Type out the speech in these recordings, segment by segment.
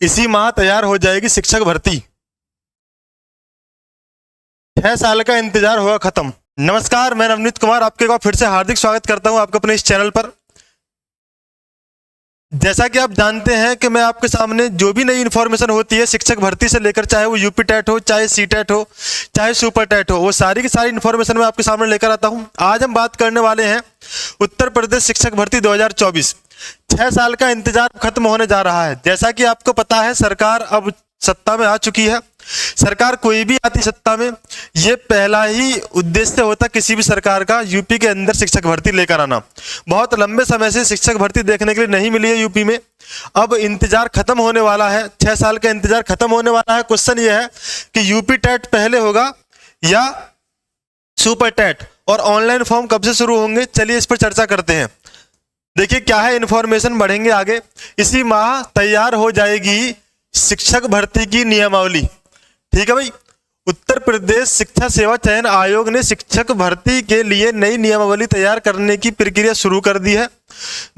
इसी माह तैयार हो जाएगी शिक्षक भर्ती। 6 साल का इंतजार होगा खत्म। नमस्कार, मैं नवनीत कुमार आपके को फिर से हार्दिक स्वागत करता हूं आपके अपने इस चैनल पर। जैसा कि आप जानते हैं कि मैं आपके सामने जो भी नई इन्फॉर्मेशन होती है शिक्षक भर्ती से लेकर, चाहे वो यूपी टेट हो, चाहे सी टेट हो, चाहे सुपर टेट हो, वो सारी की सारी इन्फॉर्मेशन मैं आपके सामने लेकर आता हूं। आज हम बात करने वाले हैं उत्तर प्रदेश शिक्षक भर्ती 2024। 6 साल का इंतजार खत्म होने जा रहा है। जैसा कि आपको पता है, सरकार अब सत्ता में आ चुकी है। सरकार कोई भी आती सत्ता में, ये पहला ही उद्देश्य होता किसी भी सरकार का यूपी के अंदर शिक्षक भर्ती लेकर आना। बहुत लंबे समय से शिक्षक भर्ती देखने के लिए नहीं मिली है यूपी में। अब इंतजार खत्म होने वाला है, 6 साल का इंतजार खत्म होने वाला है। क्वेश्चन ये है कि यूपी टेट पहले होगा या सुपर टेट, और ऑनलाइन फॉर्म कब से शुरू होंगे, चलिए इस पर चर्चा करते हैं। देखिए क्या है इन्फॉर्मेशन, बढ़ेंगे आगे। इसी माह तैयार हो जाएगी शिक्षक भर्ती की नियमावली। ठीक है भाई, उत्तर प्रदेश शिक्षा सेवा चयन आयोग ने शिक्षक भर्ती के लिए नई नियमावली तैयार करने की प्रक्रिया शुरू कर दी है।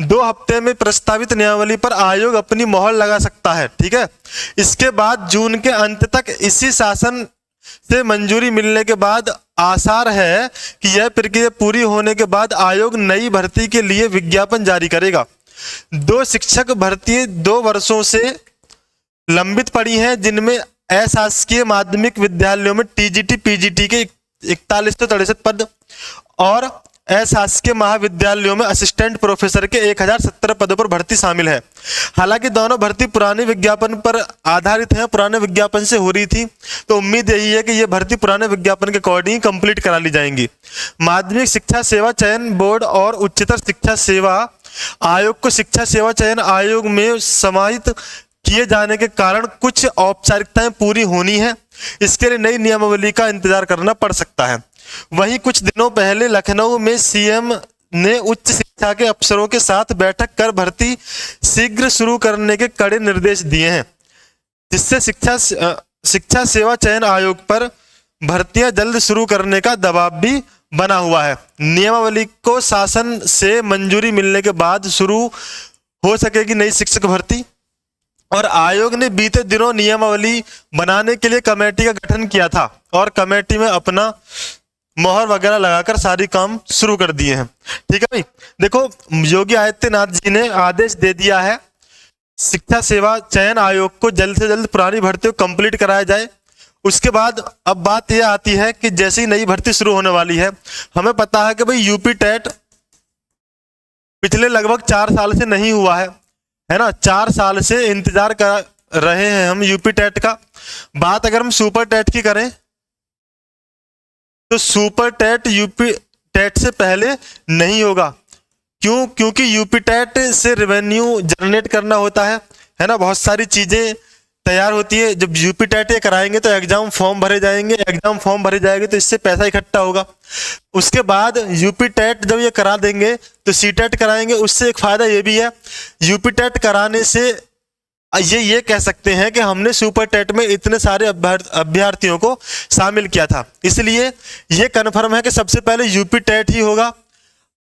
2 हफ्ते में प्रस्तावित नियमावली पर आयोग अपनी मोहर लगा सकता है। ठीक है, इसके बाद जून के अंत तक इसी शासन से मंजूरी मिलने के बाद आसार है कि यह प्रक्रिया पूरी होने के बाद आयोग नई भर्ती के लिए विज्ञापन जारी करेगा। 2 शिक्षक भर्ती 2 वर्षों से लंबित पड़ी हैं, जिनमें अशासकीय माध्यमिक विद्यालयों में टीजीटी पीजीटी के 4163 पद और अशासकीय महाविद्यालयों में असिस्टेंट प्रोफेसर के 1017 पदों पर भर्ती शामिल है। हालांकि दोनों भर्ती पुराने विज्ञापन पर आधारित हैं, पुराने विज्ञापन से हो रही थी, तो उम्मीद यही है कि ये भर्ती पुराने विज्ञापन के अकॉर्डिंग कंप्लीट करा ली जाएंगी। माध्यमिक शिक्षा सेवा चयन बोर्ड और उच्चतर शिक्षा सेवा आयोग को शिक्षा सेवा चयन आयोग में समाहित किए जाने के कारण कुछ औपचारिकताएं पूरी होनी है। इसके लिए नई नियमावली का इंतजार करना पड़ सकता है। वहीं कुछ दिनों पहले लखनऊ में सीएम ने उच्च शिक्षा के अफसरों के साथ बैठक कर भर्ती शीघ्र शुरू करने के कड़े निर्देश दिए हैं, जिससे शिक्षा सेवा चयन आयोग पर भर्तियां जल्द शुरू करने का दबाव भी बना हुआ है। नियमावली को शासन से मंजूरी मिलने के बाद शुरू हो सकेगी नई शिक्षक भर्ती। और आयोग ने बीते दिनों नियमावली बनाने के लिए कमेटी का गठन किया था और कमेटी में अपना मोहर वगैरह लगाकर सारी काम शुरू कर दिए हैं। ठीक है भाई, देखो योगी आदित्यनाथ जी ने आदेश दे दिया है शिक्षा सेवा चयन आयोग को जल्द से जल्द पुरानी भर्ती को कंप्लीट कराया जाए। उसके बाद अब बात यह आती है कि जैसे ही नई भर्ती शुरू होने वाली है, हमें पता है कि भाई यूपी टेट पिछले लगभग 4 साल से नहीं हुआ है ना। 4 साल से इंतजार कर रहे हैं हम यूपी टेट का। बात अगर हम सुपर टेट की करें तो सुपर टेट यूपी टेट से पहले नहीं होगा। क्यों? क्योंकि यूपी टेट से रेवेन्यू जनरेट करना होता है ना, बहुत सारी चीजें तैयार होती है। जब यूपी टेट ये कराएंगे तो एग्जाम फॉर्म भरे जाएंगे, एग्जाम फॉर्म भरे जाएंगे तो इससे पैसा इकट्ठा होगा। उसके बाद यूपी टेट जब ये करा देंगे तो सी टेट कराएंगे। उससे एक फायदा ये भी है, यूपी टेट कराने से ये कह सकते हैं कि हमने सुपर टेट में इतने सारे अभ्यर्थियों को शामिल किया था, इसलिए ये कन्फर्म है कि सबसे पहले यूपी टेट ही होगा।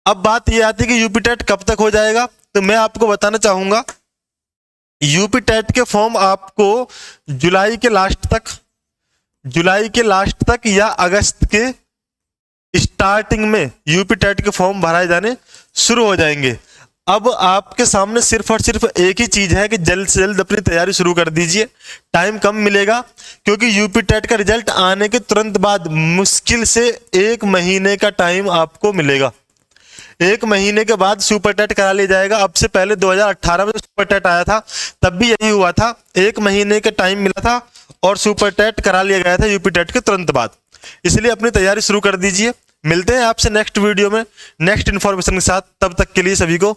अब बात ये आती है कि यूपी टेट कब तक हो जाएगा, तो मैं आपको बताना चाहूंगा यूपी टेट के फॉर्म आपको जुलाई के लास्ट तक या अगस्त के स्टार्टिंग में यूपी टेट के फॉर्म भराए जाने शुरू हो जाएंगे। अब आपके सामने सिर्फ और सिर्फ एक ही चीज है कि जल्द से जल्द अपनी तैयारी शुरू कर दीजिए। टाइम कम मिलेगा, क्योंकि यूपी टेट का रिजल्ट आने के तुरंत बाद मुश्किल से 1 महीने का टाइम आपको मिलेगा। 1 महीने के बाद सुपर टेट करा लिया जाएगा। अब से पहले 2018 में सुपर टेट आया था, तब भी यही हुआ था, 1 महीने का टाइम मिला था और सुपर टेट करा लिया गया था यूपी टेट के तुरंत बाद। इसलिए अपनी तैयारी शुरू कर दीजिए। मिलते हैं आपसे नेक्स्ट वीडियो में नेक्स्ट इन्फॉर्मेशन के साथ। तब तक के लिए सभी को